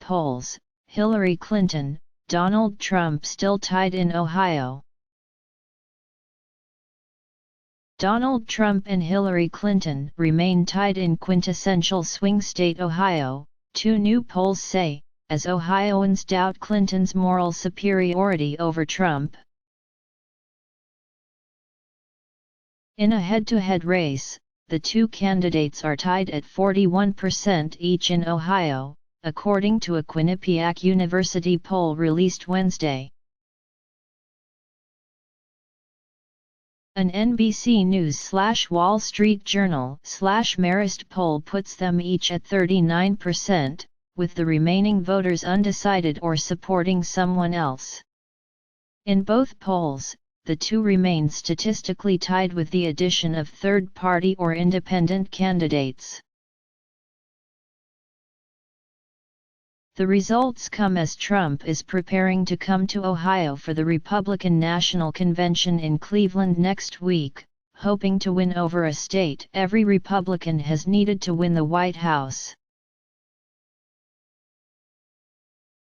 polls, Hillary Clinton, Donald Trump still tied in Ohio. Donald Trump and Hillary Clinton remain tied in quintessential swing state Ohio, two new polls say, as Ohioans doubt Clinton's moral superiority over Trump. In a head-to-head race, the two candidates are tied at 41% each in Ohio, according to a Quinnipiac University poll released Wednesday. An NBC News/Wall Street Journal/Marist poll puts them each at 39%, with the remaining voters undecided or supporting someone else. In both polls, the two remain statistically tied with the addition of third-party or independent candidates. The results come as Trump is preparing to come to Ohio for the Republican National Convention in Cleveland next week, hoping to win over a state every Republican has needed to win the White House.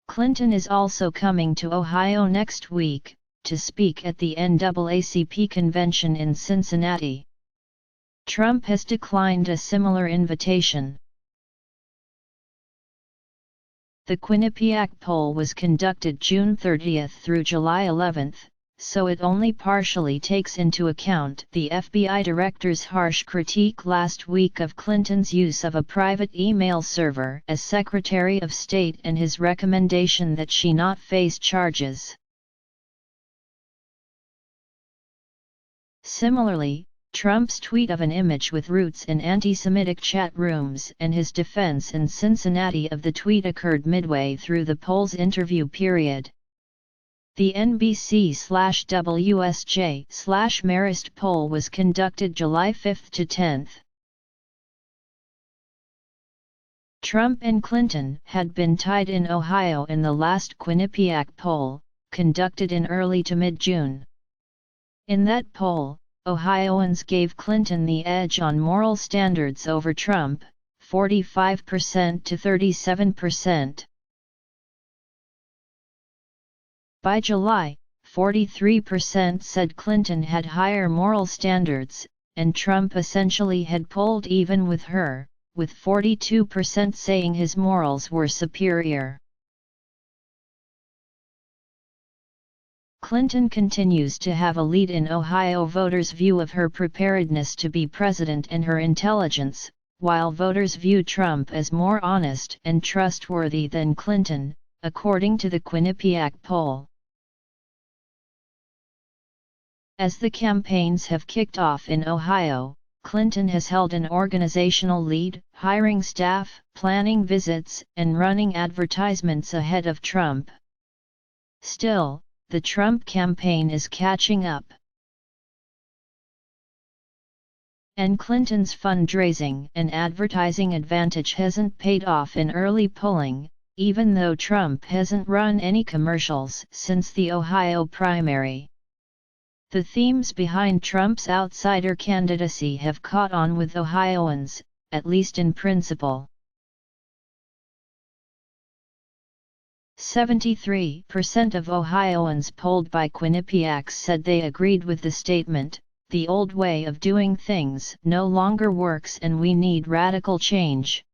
Clinton is also coming to Ohio next week, to speak at the NAACP convention in Cincinnati. Trump has declined a similar invitation. The Quinnipiac poll was conducted June 30 through July 11, so it only partially takes into account the FBI director's harsh critique last week of Clinton's use of a private email server as Secretary of State and his recommendation that she not face charges. Similarly, Trump's tweet of an image with roots in anti-Semitic chat rooms and his defense in Cincinnati of the tweet occurred midway through the poll's interview period. The NBC/WSJ/Marist poll was conducted July 5 to 10. Trump and Clinton had been tied in Ohio in the last Quinnipiac poll, conducted in early to mid-June. In that poll, Ohioans gave Clinton the edge on moral standards over Trump, 45% to 37%. By July, 43% said Clinton had higher moral standards, and Trump essentially had polled even with her, with 42% saying his morals were superior. Clinton continues to have a lead in Ohio voters' view of her preparedness to be president and her intelligence, while voters view Trump as more honest and trustworthy than Clinton, according to the Quinnipiac poll. As the campaigns have kicked off in Ohio, Clinton has held an organizational lead, hiring staff, planning visits, and running advertisements ahead of Trump. Still, the Trump campaign is catching up. And Clinton's fundraising and advertising advantage hasn't paid off in early polling, even though Trump hasn't run any commercials since the Ohio primary. The themes behind Trump's outsider candidacy have caught on with Ohioans, at least in principle. 73% of Ohioans polled by Quinnipiac said they agreed with the statement, "The old way of doing things no longer works and we need radical change."